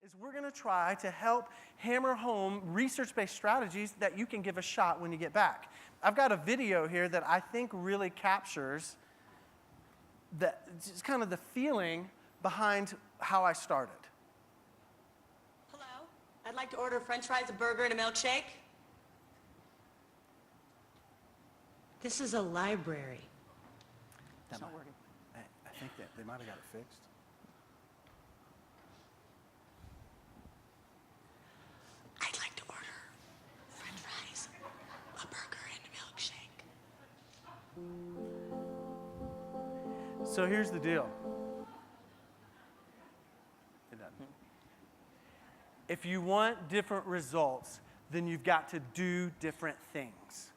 is we're going to try to help hammer home research-based strategies that you can give a shot when you get back. I've got a video here that I think really captures just kind of the feeling behind how I started. Hello, I'd like to order french fries, a burger, and a milkshake. This is a library. It's not working. I think that they might have got it fixed. I'd like to order french fries, a burger, and a milkshake. So here's the deal. It doesn't. If you want different results, then you've got to do different things.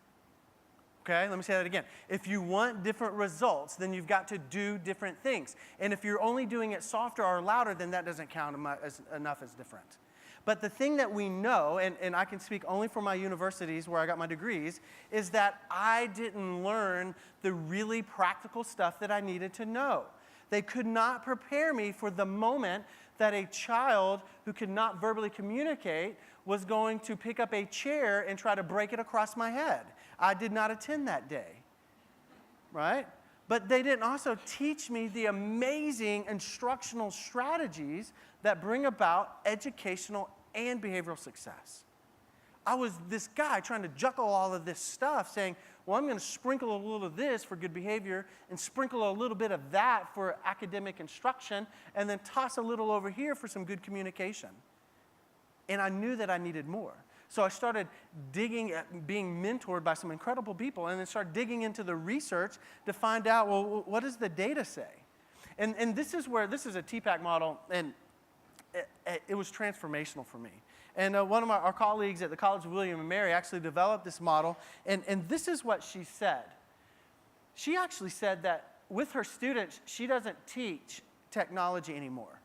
Okay, let me say that again. If you want different results, then you've got to do different things. And if you're only doing it softer or louder, then that doesn't count enough as different. But the thing that we know, and I can speak only for my universities where I got my degrees, is that I didn't learn the really practical stuff that I needed to know. They could not prepare me for the moment that a child who could not verbally communicate was going to pick up a chair and try to break it across my head. I did not attend that day, right? But they didn't also teach me the amazing instructional strategies that bring about educational and behavioral success. I was this guy trying to juggle all of this stuff, saying, well, I'm going to sprinkle a little of this for good behavior and sprinkle a little bit of that for academic instruction and then toss a little over here for some good communication. And I knew that I needed more. So I started digging, being mentored by some incredible people, and then started digging into the research to find out, well, what does the data say? And this is a TPAC model, and it was transformational for me. And one of our colleagues at the College of William and Mary actually developed this model, and this is what she said. She actually said that with her students, she doesn't teach technology anymore.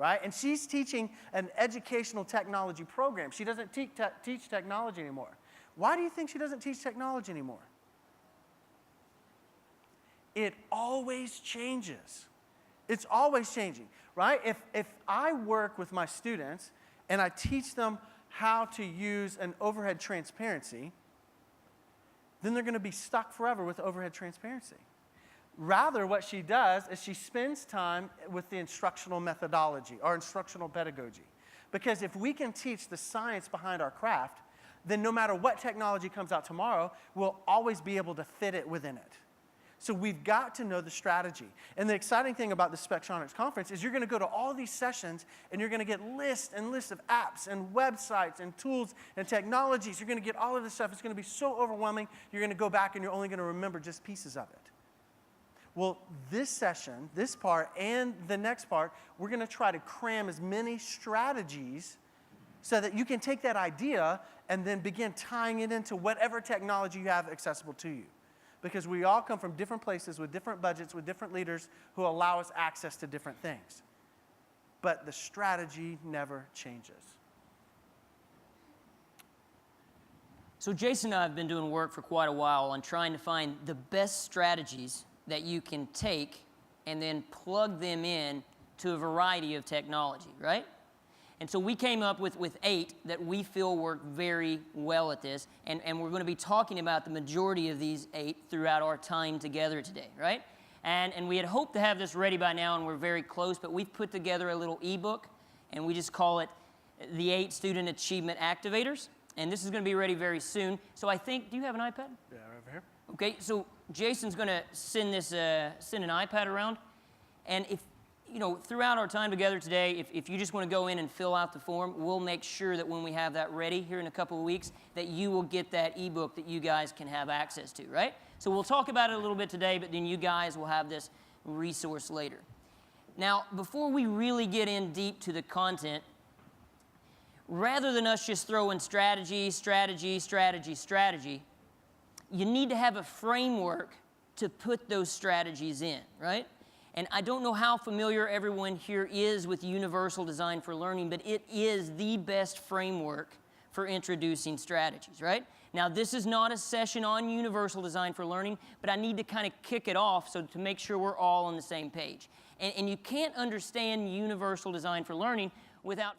Right? And she's teaching an educational technology program. She doesn't teach technology anymore. Why do you think she doesn't teach technology anymore? It always changes. It's always changing, right? If I work with my students and I teach them how to use an overhead transparency, then they're going to be stuck forever with overhead transparency. Rather, what she does is she spends time with the instructional methodology or instructional pedagogy. Because if we can teach the science behind our craft, then no matter what technology comes out tomorrow, we'll always be able to fit it within it. So we've got to know the strategy. And the exciting thing about the Spectronics conference is you're going to go to all these sessions and you're going to get lists and lists of apps and websites and tools and technologies. You're going to get all of this stuff. It's going to be so overwhelming, you're going to go back and you're only going to remember just pieces of it. Well, this session, this part, and the next part, we're going to try to cram as many strategies so that you can take that idea and then begin tying it into whatever technology you have accessible to you. Because we all come from different places with different budgets, with different leaders who allow us access to different things. But the strategy never changes. So Jason and I have been doing work for quite a while on trying to find the best strategies that you can take and then plug them in to a variety of technology, right? And so we came up with 8 that we feel work very well at this, and we're going to be talking about the majority of these 8 throughout our time together today, right? And we had hoped to have this ready by now, and we're very close, but we've put together a little ebook, and we just call it the 8 Student Achievement Activators, and this is going to be ready very soon. So I think, do you have an iPad? Yeah, right over here. Okay, so Jason's going to send an iPad around, and if throughout our time together today, if you just want to go in and fill out the form, we'll make sure that when we have that ready here in a couple of weeks, that you will get that ebook that you guys can have access to, right? So we'll talk about it a little bit today, but then you guys will have this resource later. Now, before we really get in deep to the content, rather than us just throwing strategy, you need to have a framework to put those strategies in, right? And I don't know how familiar everyone here is with Universal Design for Learning, but it is the best framework for introducing strategies, right? Now, this is not a session on Universal Design for Learning, but I need to kind of kick it off so to make sure we're all on the same page. And you can't understand Universal Design for Learning without